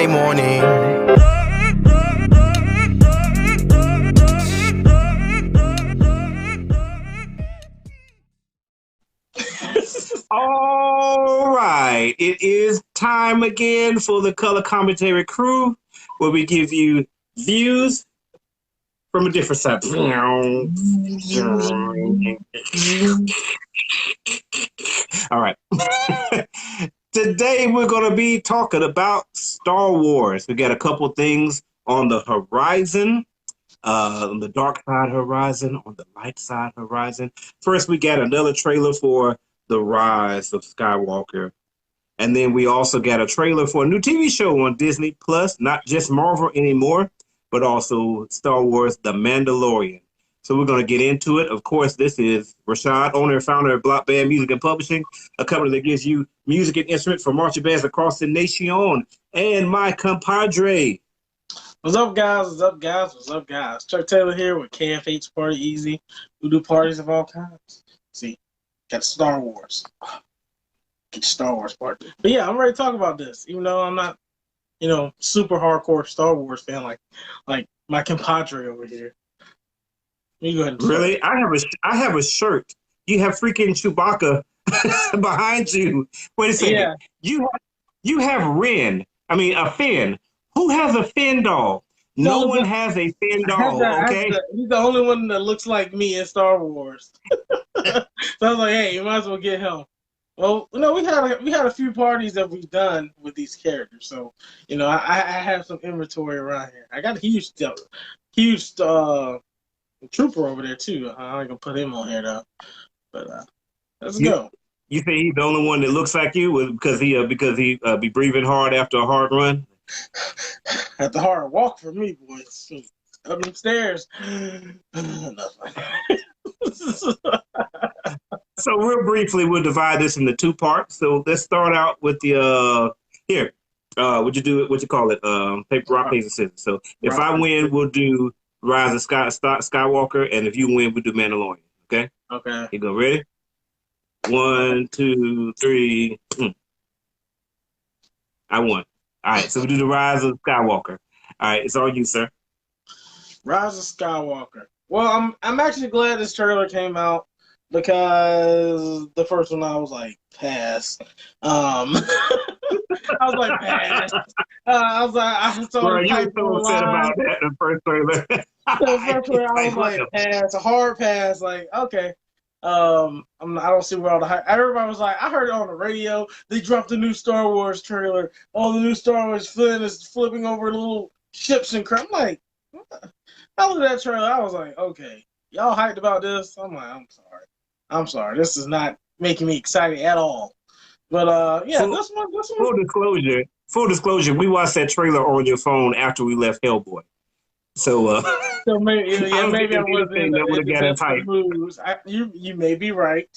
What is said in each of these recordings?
Monday morning. All right, it is time again for the Color Commentary Crew, where we give you views from a different side. All right. Today we're going to be talking about Star Wars. We got a couple things on the horizon, on the dark side horizon, on the light side horizon. First, we got another trailer for The Rise of Skywalker. And then we also got a trailer for a new TV show on Disney Plus, not just Marvel anymore, but also Star Wars, The Mandalorian. So we're going to get into it. Of course, this is Rashad, owner and founder of Block Band Music and Publishing, a company that gives you music and instruments for marching bands across the nation. And my compadre. What's up, guys? What's up, guys? What's up, guys? Chuck Taylor here with KFH Party Easy. We do parties of all kinds. See, got Star Wars. Get Star Wars party. But yeah, I'm ready to talk about this, even though I'm not, super hardcore Star Wars fan like my compadre over here. You go ahead and really? I have a shirt. You have freaking Chewbacca behind you. Wait a second. Yeah. You have Ren. I mean, a Finn. Who has a Finn doll? No one has a Finn doll. Okay, he's the only one that looks like me in Star Wars. So I was like, hey, you might as well get him. Well, we had a few parties that we've done with these characters, so I have some inventory around here. I got a huge trooper over there too. I ain't gonna put him on here though, but let's go. You think he's the only one that looks like you because he be breathing hard after a hard run? After a hard walk for me, boys. Up them stairs. So real briefly, we'll divide this into two parts. So let's start out with the what you call it? Paper, rock, paper, scissors. So if I win, we'll do Rise of Skywalker, and if you win, we'll do Mandalorian. Okay? Okay. You go, ready? 1, 2, 3. I won. All right, so we do the Rise of Skywalker. All right, it's all you, sir. Rise of Skywalker. Well, I'm actually glad this trailer came out because the first one I was like, pass. I was like, pass. I was so Bro, you were so upset about that in the first trailer. The first trailer, I was like, pass, a hard pass. Like, okay. I don't see where all the hype. Everybody was like, I heard it on the radio. They dropped a new Star Wars trailer. Oh, the new Star Wars Flynn is flipping over little ships and crap. I'm like, I looked at that trailer. I was like, okay, y'all hyped about this? I'm like, I'm sorry. This is not making me excited at all. But yeah, this one. Full disclosure. We watched that trailer on your phone after we left Hellboy. So maybe I wasn't in the moves. You may be right,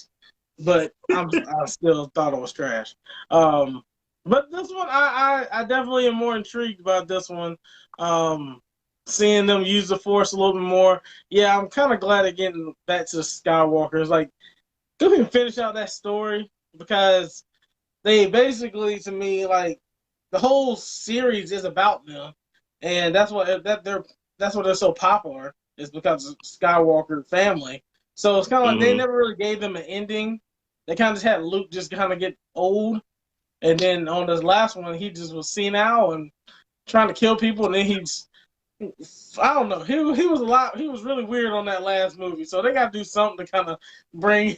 but I still thought it was trash. But this one, I definitely am more intrigued about this one. Seeing them use the Force a little bit more. Yeah, I'm kind of glad they're getting back to the Skywalkers. Like, go ahead and finish out that story because they basically, to me, like the whole series is about them, and that's what they're so popular is because of Skywalker family. So it's kind of like they never really gave them an ending. They kind of just had Luke just kind of get old, and then on this last one, he just was senile and trying to kill people, and then I don't know. He was really weird on that last movie. So they got to do something to kind of bring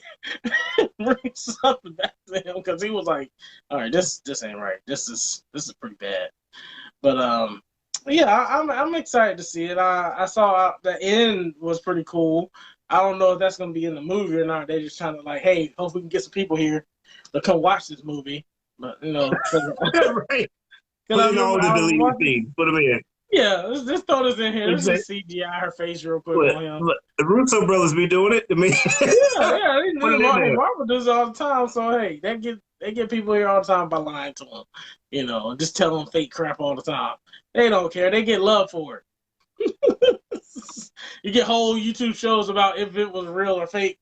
something back to him because he was like, all right, this ain't right. This is pretty bad. But yeah, I'm excited to see it. I saw the end was pretty cool. I don't know if that's going to be in the movie or not. They're just trying to like, hey, hope we can get some people here to come watch this movie. But right. Put in all the deleted scenes. Put them in. Yeah, let's throw this in here. Let's just CGI her face real quick on him. The Russo brothers be doing it. I mean, yeah, Marvel does it all the time. So hey, they get people here all the time by lying to them, just tell them fake crap all the time. They don't care. They get love for it. You get whole YouTube shows about if it was real or fake.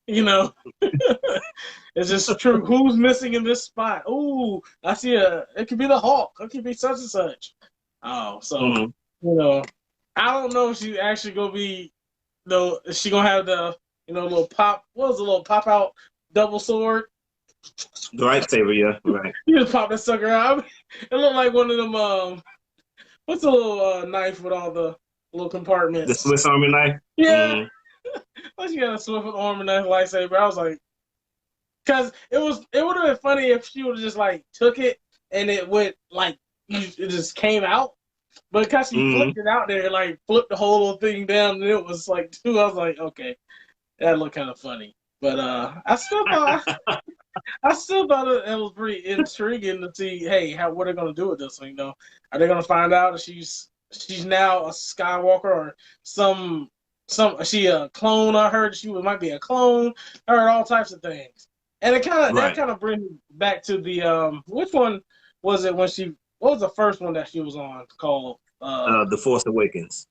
You know, it's just true. Who's missing in this spot? Ooh, I see it could be the Hulk. It could be such and such. Oh, so you know, I don't know if she actually gonna be. No, is she gonna have the little pop? What was the little pop out double sword? The lightsaber, yeah, right. You just pop that sucker out. It looked like one of them. What's the little knife with all the little compartments? The Swiss Army knife. Yeah. Like she got a Swiss Army knife lightsaber. I was like, because it would have been funny if she would have just like took it and it would like it just came out. But because she flipped it out there, like flipped the whole little thing down, and it was like two. I was like, okay, that looked kind of funny. But I still thought it was pretty intriguing to see, hey, what are they gonna do with this one? You know, are they gonna find out that she's now a Skywalker or she a clone? I heard she might be a clone. I heard all types of things, and that kind of brings me back to the which one was it when she? What was the first one that she was on called? The Force Awakens.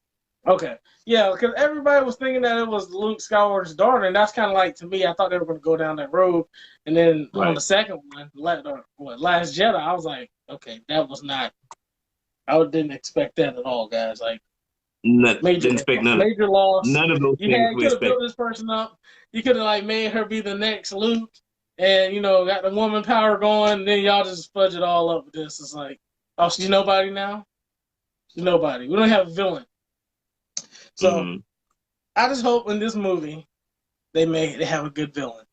Okay, yeah, because everybody was thinking that it was Luke Skywalker's daughter, and that's kind of like, to me, I thought they were going to go down that road. And then on the second one, Last Jedi, I was like, okay, that was not. I didn't expect that at all, guys. Like, didn't expect major loss. None of those things. You could have built this person up. You could have like made her be the next Luke, and got the woman power going. And then y'all just fudge it all up with this. It's like, oh, she's nobody now. She's nobody. We don't have a villain. So I just hope in this movie they have a good villain.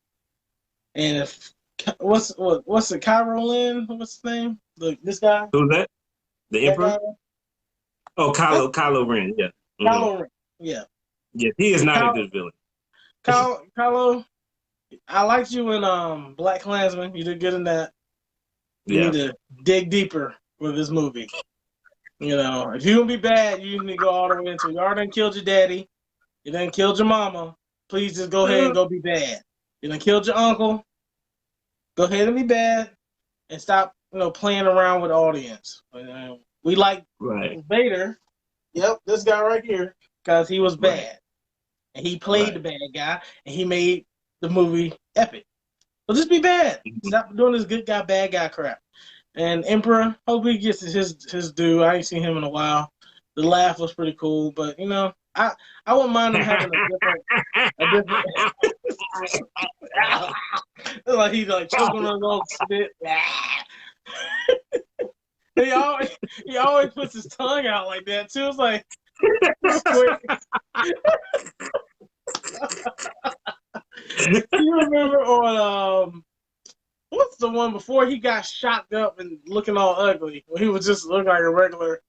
And if what's it, Kylo Ren? What's his name? This guy? Who's that? The Emperor? Oh, Kylo Ren, yeah. Kylo Ren, yeah. Yeah, he is not a good villain. Kylo, I liked you in Black Klansman. You did good in that. You need to dig deeper with this movie. If you're going to be bad, you need to go all the way into it. You already done killed your daddy. You done killed your mama. Please just go ahead and go be bad. You done killed your uncle. Go ahead and be bad and stop, playing around with the audience. We like Vader. Yep, this guy right here, because he was bad. And he played the bad guy, and he made the movie epic. So just be bad. Stop doing this good guy, bad guy crap. And Emperor, hope he gets his due. I ain't seen him in a while. The laugh was pretty cool, but I wouldn't mind him having a different like he's like choking on his own spit. he always puts his tongue out like that too. It's like you remember on what's the one before he got shot up and looking all ugly? When he was just looking like a regular.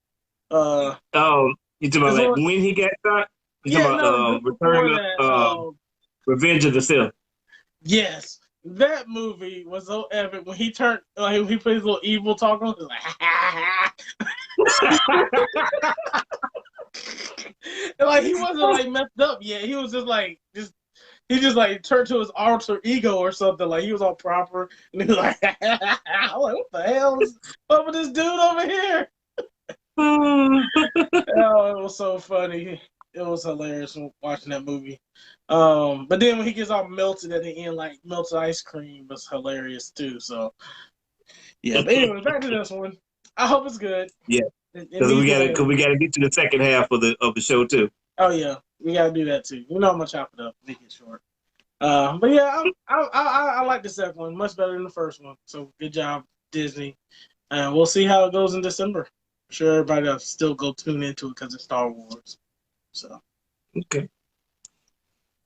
You talking about like when he got shot? You talking about Return Revenge of the Sith? Yes, that movie was so epic when he turned. He put his little evil talk on. He was like, and like he wasn't like messed up yet. He was just like He just like turned to his alter ego or something. Like he was all proper, and he was like, I'm like, what the hell is up with this dude over here? Oh, it was so funny. It was hilarious watching that movie. But then when he gets all melted at the end, like melted ice cream, was hilarious too. So yeah. But anyway, back to this one. I hope it's good. Yeah, because we gotta get to the second half of the show too. Oh yeah, we gotta do that too. I'm gonna chop it up, make it short. But yeah, I like the second one much better than the first one. So good job, Disney. We'll see how it goes in December. I'm sure everybody will still go tune into it because it's Star Wars. So okay.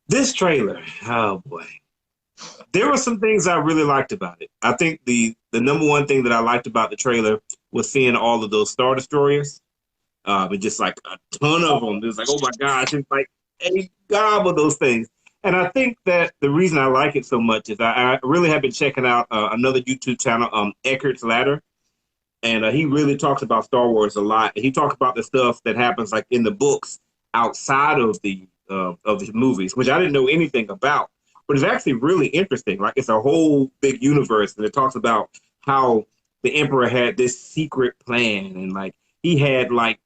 This trailer, oh boy. There were some things I really liked about it. I think the number one thing that I liked about the trailer was seeing all of those Star Destroyers. But just like a ton of them. It was like, oh my gosh, it's like a gob of those things. And I think that the reason I like it so much is I really have been checking out another YouTube channel, Eckert's Ladder. And he really talks about Star Wars a lot. He talks about the stuff that happens like in the books outside of the movies, which I didn't know anything about. But it's actually really interesting. Like it's a whole big universe, and it talks about how the Emperor had this secret plan, and like he had like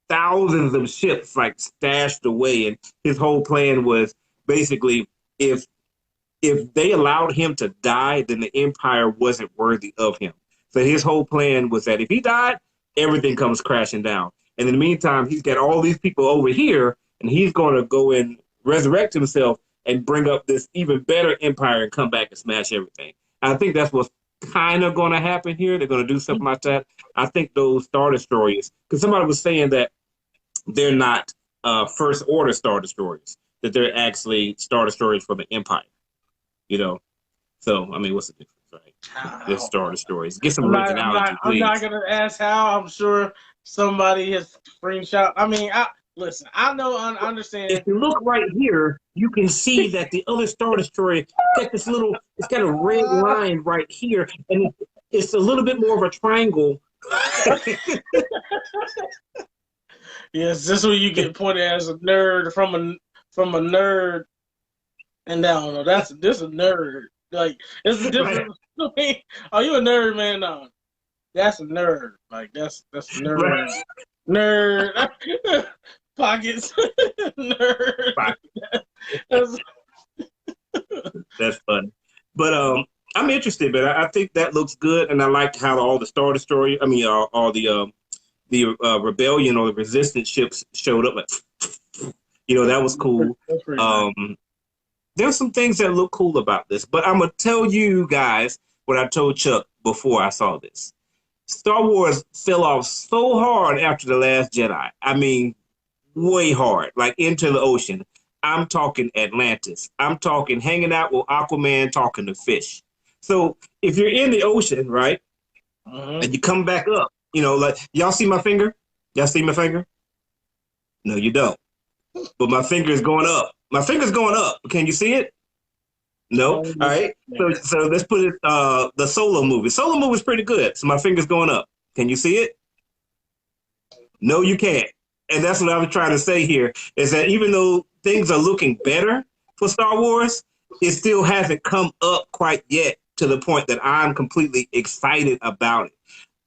thousands of ships like stashed away, and his whole plan was basically if if they allowed him to die, then the Empire wasn't worthy of him. So his whole plan was that if he died, everything comes crashing down. And in the meantime, he's got all these people over here, and he's going to go and resurrect himself and bring up this even better empire and come back and smash everything. And I think that's what's kind of going to happen here. They're going to do something like that. I think those Star Destroyers, because somebody was saying that they're not First Order Star Destroyers, that they're actually Star Destroyers for the Empire. You know? So, I mean, what's the difference, right? They're Star Destroyers. Get some originality, please. I'm not going to ask how. I'm sure somebody has screenshot. I mean, listen, I know, I understand. If you look right here, you can see that the other Star Destroyer got this little, it's got a red line right here, and it's a little bit more of a triangle. Yes, this is where you get pointed as a nerd from a nerd. And I don't know, this is a nerd. Like, it's a different. Right. Are you a nerd, man? No, that's a nerd. Like, that's a nerd. Right. Nerd. Pockets. Nerd. Pockets. That's funny. But I'm interested, but I think that looks good, and I like how all the Star Destroyer, I mean, all the rebellion or the resistance ships showed up. Like, you know, that was cool. There's some things that look cool about this, but I'm gonna tell you guys what I told Chuck before I saw this. Star Wars fell off so hard after The Last Jedi. I mean, way hard, like into the ocean. I'm talking Atlantis. I'm talking hanging out with Aquaman, talking to fish. So if you're in the ocean, right, and you come back up, you know, like, y'all see my finger? Y'all see my finger? No, you don't. But my finger is going up. My finger's going up. Can you see it? No. All right. So let's put it the Solo movie. Solo movie is pretty good. So my finger's going up. Can you see it? No, you can't. And that's what I was trying to say here, is that even though things are looking better for Star Wars, it still hasn't come up quite yet to the point that I'm completely excited about it.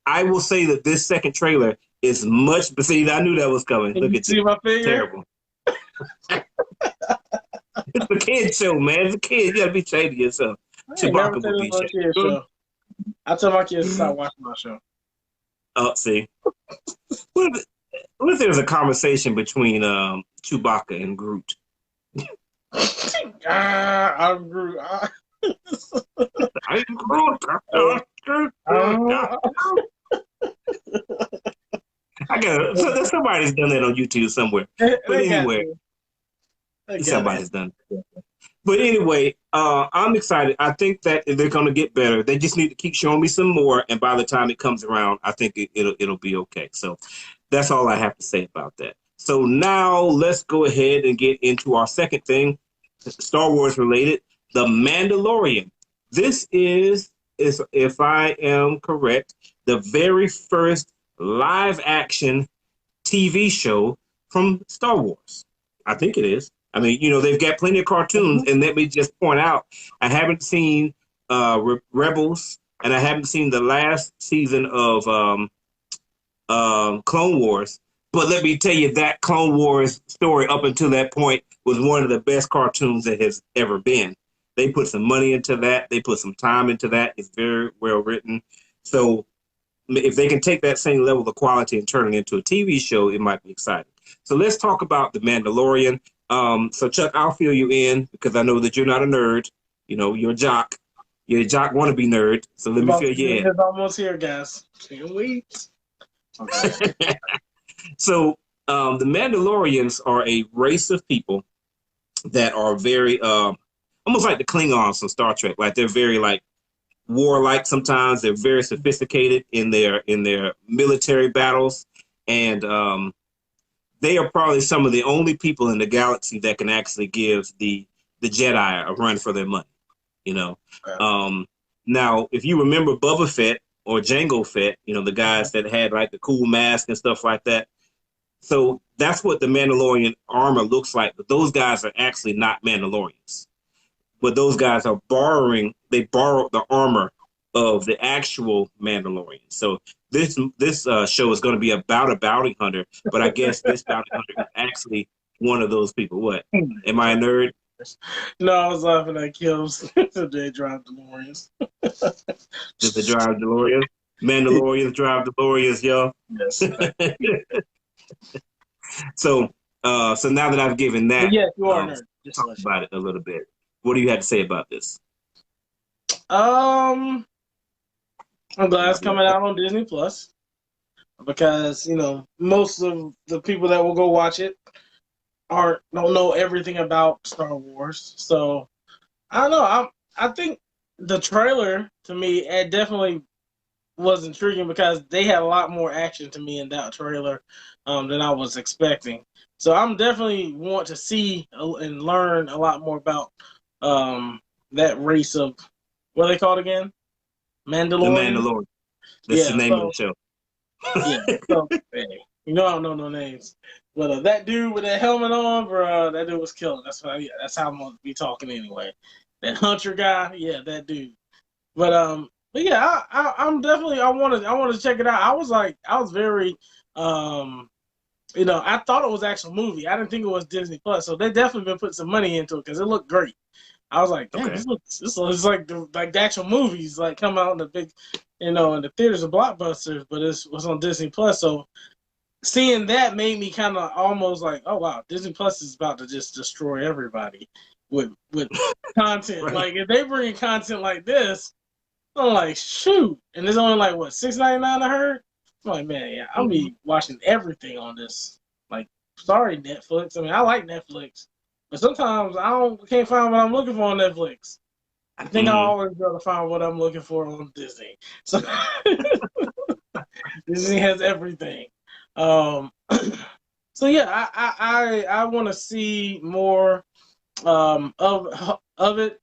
I will say that this second trailer is much. But see, I knew that was coming. Look at see my finger? Terrible. It's a kid show, man. It's a kid. You gotta be ashamed of yourself. Chewbacca will be ashamed. I tell my kids to stop watching my show. Oh, see. What if there's a conversation between Chewbacca and Groot? I'm Groot. I'm Groot. I got so somebody's done that on YouTube somewhere. But anyway, somebody's done it. But anyway, I'm excited. I think that they're going to get better. They just need to keep showing me some more, and by the time it comes around, I think it'll be okay. So that's all I have to say about that. So now let's go ahead and get into our second thing, Star Wars related, The Mandalorian. This is, if I am correct, the very first live action TV show from Star Wars. I think it is. I mean, you know, they've got plenty of cartoons, and let me just point out, I haven't seen Rebels, and I haven't seen the last season of Clone Wars. But let me tell you, that Clone Wars story up until that point was one of the best cartoons that has ever been. They put some money into that. They put some time into that. It's very well written. So if they can take that same level of quality and turn it into a TV show, it might be exciting. So let's talk about The Mandalorian. So Chuck, I'll fill you in because I know that you're not a nerd. You know, you're a jock. You're a jock wannabe nerd. So let me fill you in. It's almost here, guys. Can't wait. Okay. So the Mandalorians are a race of people that are very almost like the Klingons from Star Trek. Like they're very like warlike sometimes. They're very sophisticated in their military battles. And they are probably some of the only people in the galaxy that can actually give the Jedi a run for their money, you know. Okay. Now, if you remember Boba Fett or Jango Fett, you know, the guys that had like the cool mask and stuff like that. So that's what the Mandalorian armor looks like. But those guys are actually not Mandalorians. But those guys are they borrowed the armor of the actual Mandalorian. So this show is going to be about a bounty hunter, but I guess this bounty hunter is actually one of those people. What? Am I a nerd? No, I was laughing at Kills. They drive DeLoreans. Just the drive DeLoreans. Mandalorians drive DeLoreans, yo. Yes. So now that I've given that, yes, you are a nerd. Just talk about it a little bit. What do you have to say about this? I'm glad it's coming out on Disney Plus because most of the people that will go watch it don't know everything about Star Wars. So I don't know. I think the trailer to me it definitely was intriguing because they had a lot more action to me in that trailer than I was expecting. So I'm definitely want to see and learn a lot more about that race of what are they called again? Mandalorian. The Mandalorian. That's the name of the show. Yeah. So hey, I don't know no names, but that dude with that helmet on, bro, that dude was killing. That's how I'm gonna be talking anyway. That Hunter guy, yeah, that dude. But yeah, I'm definitely I want to check it out. I was very I thought it was actual movie. I didn't think it was Disney Plus. So they definitely been putting some money into it because it looked great. I was like, damn, this looks like the actual movies like come out in the big, in the theaters of blockbusters, but it was on Disney Plus. So seeing that made me kind of almost like, oh wow, Disney Plus is about to just destroy everybody with content. Right. Like if they bring content like this, I'm like, shoot, and it's only like what $6.99 I heard. I'm like, man, yeah, I'll be watching everything on this. Like, sorry, Netflix. I mean, I like Netflix, but sometimes can't find what I'm looking for on Netflix. I think I always got to find what I'm looking for on Disney. So Disney has everything. So yeah, I want to see more of it.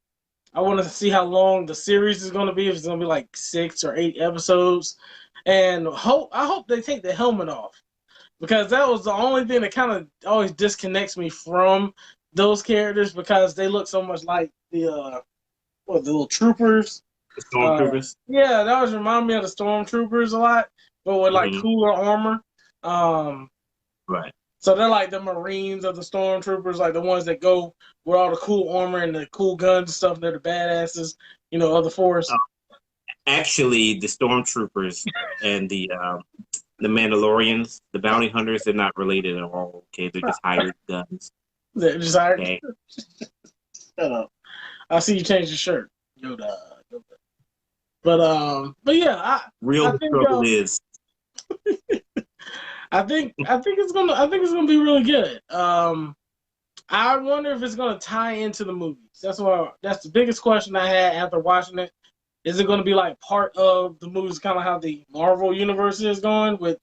I want to see how long the series is going to be. If it's going to be like 6 or 8 episodes, and I hope they take the helmet off because that was the only thing that kind of always disconnects me from those characters because they look so much like the little troopers. The stormtroopers. Yeah, that was remind me of the stormtroopers a lot, but with like cooler armor. Right. So they're like the Marines of the stormtroopers, like the ones that go with all the cool armor and the cool guns and stuff. They're the badasses, of the force. Actually, the stormtroopers and the Mandalorians, the bounty hunters, they're not related at all. Okay, they're just hired guns. They're just hired. Okay. Shut up. I see you changed your shirt. Yoda. But yeah, Real struggle is. I think it's gonna be really good. I wonder if it's gonna tie into the movies. That's the biggest question I had after watching it. Is it gonna be like part of the movies, kind of how the Marvel universe is going, with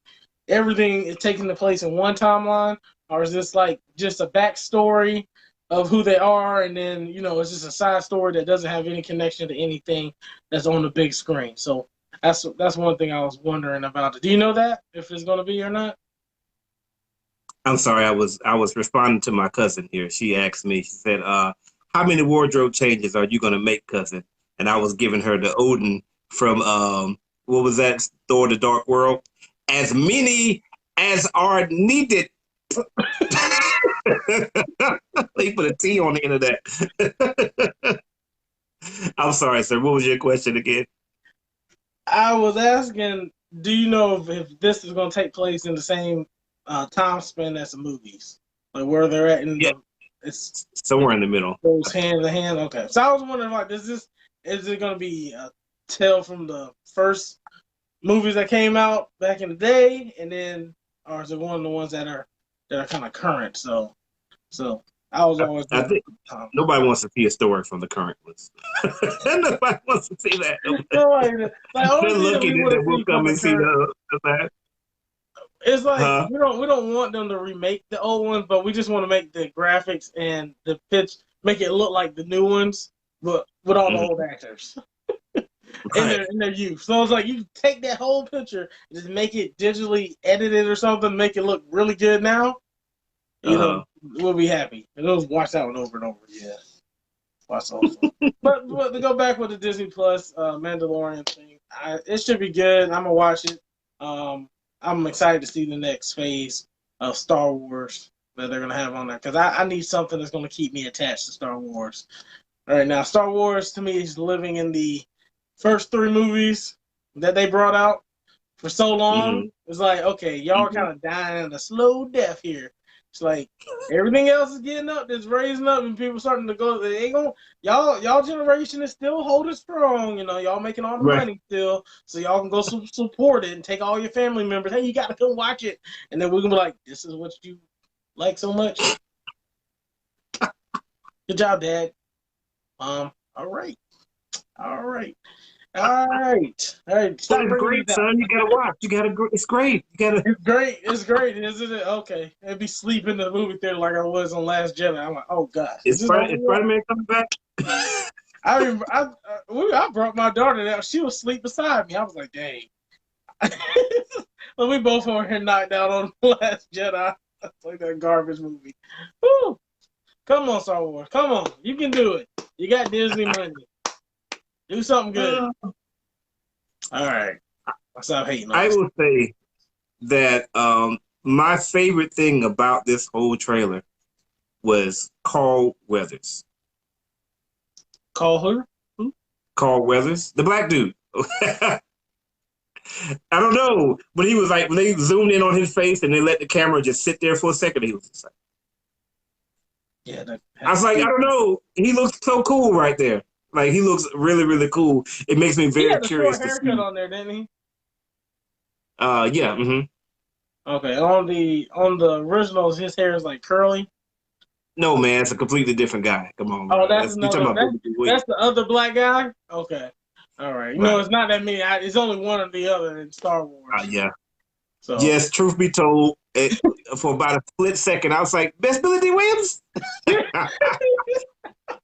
everything is taking place in one timeline, or is this like just a backstory of who they are, and then it's just a side story that doesn't have any connection to anything that's on the big screen? So that's one thing I was wondering about it. Do you know that if it's going to be or not? I'm sorry, I was responding to my cousin here. She asked me. She said, "How many wardrobe changes are you going to make, cousin?" And I was giving her the Odin from what was that? Thor: The Dark World. As many as are needed. They put a T on the end of that. I'm sorry, sir. What was your question again? I was asking, do you know if this is going to take place in the same time span as the movies? Like where they're at in it's somewhere in the middle. Goes hand in hand. Okay. So I was wondering, like, is it going to be a tale from the first movies that came out back in the day, and then, or is it one of the ones that are kind of current? So I was always. I think nobody wants to see a story from the current ones. Nobody wants to see that. They're looking and then we'll come and see that. It's like we don't want them to remake the old ones, but we just want to make the graphics and the pitch make it look like the new ones, but with all the old actors in their youth. So it's like you take that whole picture, just make it digitally edited or something, make it look really good now. We'll be happy. And we'll watch that one over and over. Yeah, watch those. But to go back with the Disney Plus Mandalorian thing, it should be good. I'm gonna watch it. I'm excited to see the next phase of Star Wars. that they're gonna have on there because I need something that's gonna keep me attached to Star Wars. All right, now Star Wars to me is living in the first 3 movies that they brought out for so long. Mm-hmm. It's like, okay, y'all are kind of dying a slow death here. It's like everything else is getting up, it's raising up, and people starting to go. They ain't gonna y'all generation is still holding strong. You know, y'all making all the money still, so y'all can go support it and take all your family members. Hey, you got to come watch it, and then we're gonna be like, this is what you like so much. Good job, Dad. All right. All right. All right. Stop it's great, son. You gotta watch. It's great. It's great. It's great, isn't it? Okay. I'd be sleeping in the movie theater like I was on Last Jedi. I'm like, oh god. Is Spider-Man coming back? I brought my daughter down. She was asleep beside me. I was like, dang. We both over here knocked out on Last Jedi. It's like that garbage movie. Woo. Come on, Star Wars. Come on. You can do it. You got Disney money. Do something good. All right. Stop hating on I will say that my favorite thing about this whole trailer was Carl Weathers. Carl who? Carl Weathers, the black dude. I don't know, but he was like, when they zoomed in on his face and they let the camera just sit there for a second, he was just like, yeah. I was like, I don't know. He looks so cool right there. Like, he looks really, really cool. It makes me very curious. He had a short haircut on there, didn't he? Yeah. Mm-hmm. Okay. On the originals, his hair is like curly. No, man, it's a completely different guy. Come on. Oh, that's the other black guy. Okay. All right. No, it's not that many. It's only one or the other in Star Wars. Yeah. So yes, truth be told, for about a split second, I was like, "That's Billy D. Williams." I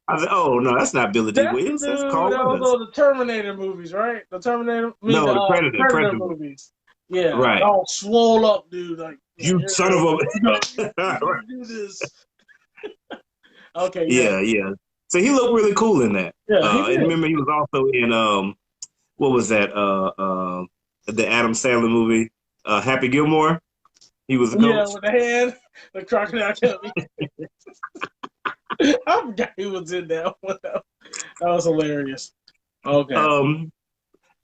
was like, "Oh no, that's not Billy D. Williams. That's Carl Weathers." Those are the Terminator movies, right? The Terminator. The Predator movies. Yeah. Right. All swole up, dude. Like you son of a. Do this. Okay. Yeah. So he looked really cool in that. Yeah. And remember, he was also in what was that? The Adam Sandler movie, Happy Gilmore. He was the coach. Yeah, with the hand, the crocodile killed me. I forgot he was in that one. That was hilarious. Okay.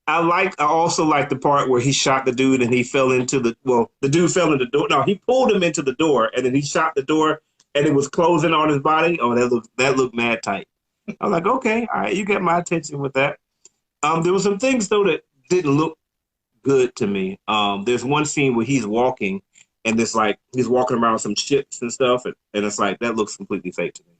I also like the part where he shot the dude and he fell into the dude fell in the door. No, he pulled him into the door and then he shot the door and it was closing on his body. Oh, that looked mad tight. I'm like, okay, all right, you get my attention with that. There were some things though that didn't look good to me. There's one scene where he's walking and it's like he's walking around some ships and stuff, and it's like that looks completely fake to me.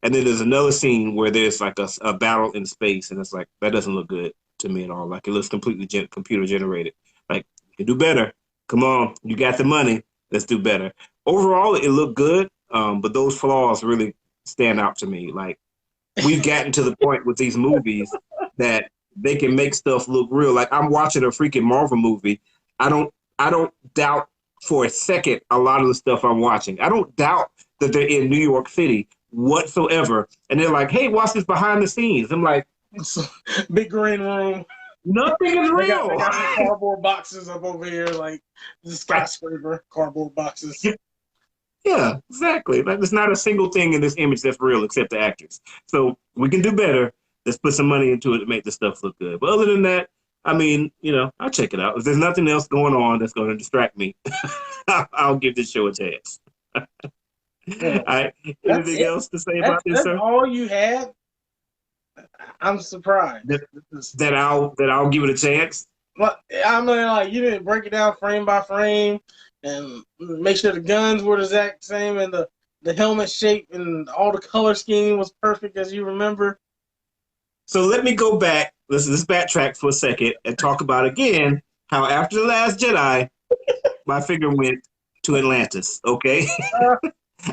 And then there's another scene where there's like a battle in space, and it's like that doesn't look good to me at all. Like it looks completely computer generated. Like you can do better. Come on, you got the money. Let's do better. Overall, it looked good, but those flaws really stand out to me. Like we've gotten to the point with these movies that they can make stuff look real. Like I'm watching a freaking Marvel movie. I don't doubt for a second a lot of the stuff I'm watching. I don't doubt that they're in New York City whatsoever. And they're like, hey, watch this behind the scenes. I'm like, big green room. Nothing is real. They got some cardboard boxes up over here, like the skyscraper cardboard boxes. Yeah, exactly. Like there's not a single thing in this image that's real except the actors. So we can do better. Let's put some money into it to make the stuff look good. But other than that, I mean, I'll check it out. If there's nothing else going on that's going to distract me, I'll give this show a chance. Yeah. All right. Anything else to say about this, sir? That's all you had? I'm surprised. That I'll give it a chance? Well, I mean, like, you didn't break it down frame by frame and make sure the guns were the exact same and the helmet shape and all the color scheme was perfect as you remember. So let me go back. Let's backtrack for a second and talk about again how after The Last Jedi, my figure went to Atlantis, okay?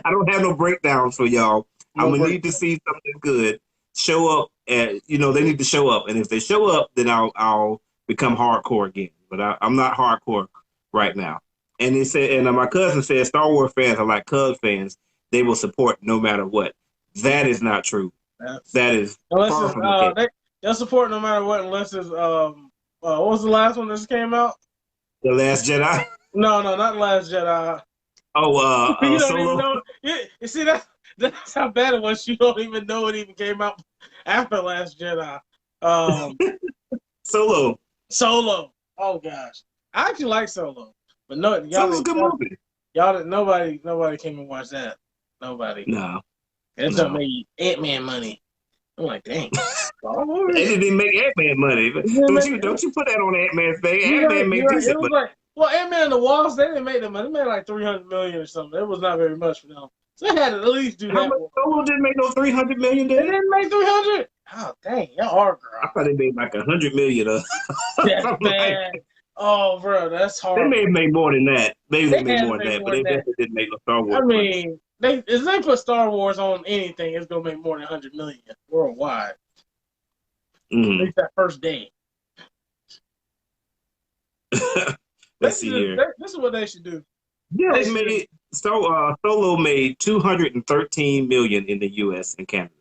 I don't have no breakdowns for y'all. I'm going to need to see something good show up. And, they need to show up. And if they show up, then I'll become hardcore again. But I'm not hardcore right now. And he said, and my cousin said Star Wars fans are like Cubs fans. They will support no matter what. That is not true. That is far from the case. They'll support no matter what unless it's what was the last one that just came out? The Last Jedi? No, not The Last Jedi. You don't even Solo. know. You see, that's how bad it was. You don't even know it even came out after Last Jedi. Solo. Solo. Oh gosh, I actually like Solo, but no, y'all Solo's a good movie. Nobody came and watched that. Nobody. No. It's no. Made Ant-Man money. I'm like, dang. They didn't even make Ant-Man money. Don't you put that on Ant-Man's thing? Ant-Man made decent money. Like, well, Ant-Man and the Wasp, they didn't make the money. They made like $300 million or something. It was not very much for them. So they had to at least do How that. Much Solo didn't make no $300 million. They didn't make 300. Oh dang, y'all are girl. I thought they made like $100 million. That's bad. Oh, bro, that's hard. They may have made more than that. Maybe they made more than that, but they definitely didn't make no Star Wars. I mean, if they put Star Wars on anything, it's gonna make more than $100 million worldwide. At least that first day. Let's see here. This is what they should do. Yeah, they made Solo made $213 million in the U.S. and Canada.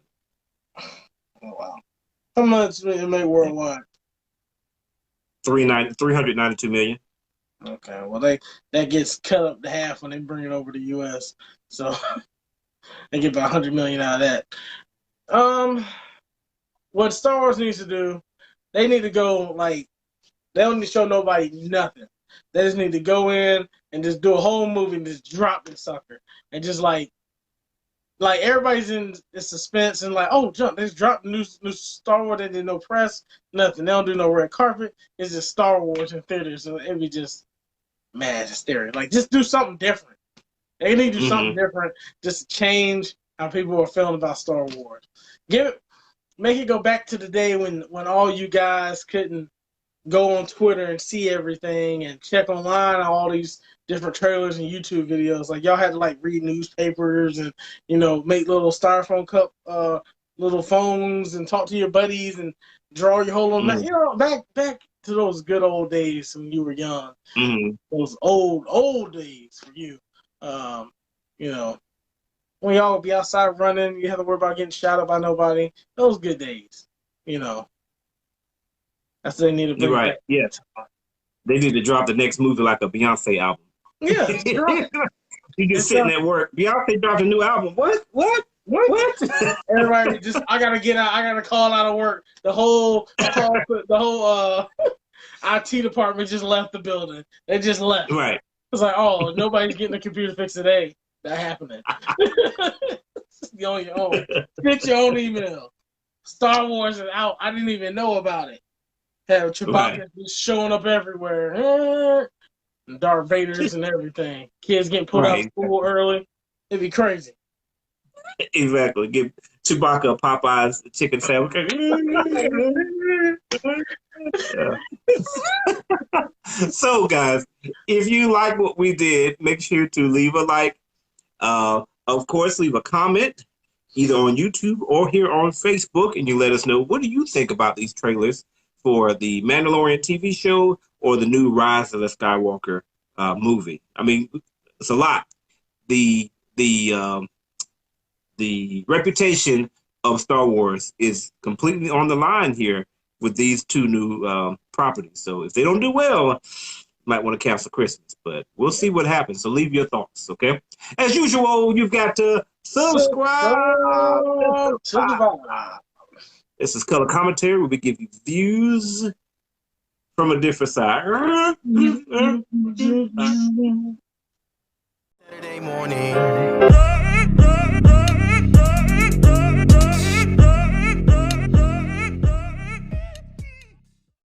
Oh wow! How much did it make worldwide? $392 million. Okay, well that gets cut up to half when they bring it over to U.S. So they get about $100 million out of that. What Star Wars needs to do, they need to go they don't need to show nobody nothing. They just need to go in and just do a whole movie and just drop this sucker and just like everybody's in suspense and oh jump, they just drop new Star Wars. They did no press, nothing. They don't do no red carpet. It's just Star Wars in theaters, so it'd be just mad hysteria. Just do something different. They need to do something different just to change how people are feeling about Star Wars. Make it go back to the day when all you guys couldn't go on Twitter and see everything and check online on all these different trailers and YouTube videos. Y'all had to read newspapers and make little styrofoam cup little phones and talk to your buddies and draw your whole little back to those good old days when you were young. Those old days for you. When y'all would be outside running, you have to worry about getting shot up by nobody. Those good days, That's what they need to bring back. Yeah. They need to drop the next movie like a Beyonce album. Yeah. You just sitting at work. Beyonce dropped a new album. What? Everybody I gotta get out. I gotta call out of work. The whole IT department just left the building. They just left. Right. It's nobody's getting a computer fixed today. That happening. You're on your own. Get your own email. Star Wars is out. I didn't even know about it. Have Chewbacca just showing up everywhere. And Darth Vader's and everything. Kids getting put out of school early. It'd be crazy. Exactly. Give Chewbacca a Popeye's chicken sandwich. So, guys, if you like what we did, make sure to leave a like. Of course, leave a comment either on YouTube or here on Facebook, and you let us know what do you think about these trailers for the Mandalorian TV show or the new Rise of the Skywalker movie. I mean, it's a lot. The reputation of Star Wars is completely on the line here with these two new properties. So if they don't do well, might want to cancel Christmas, but we'll see what happens. So leave your thoughts, okay? As usual, you've got to subscribe. This is Color Commentary, where we give you views from a different side. Saturday morning.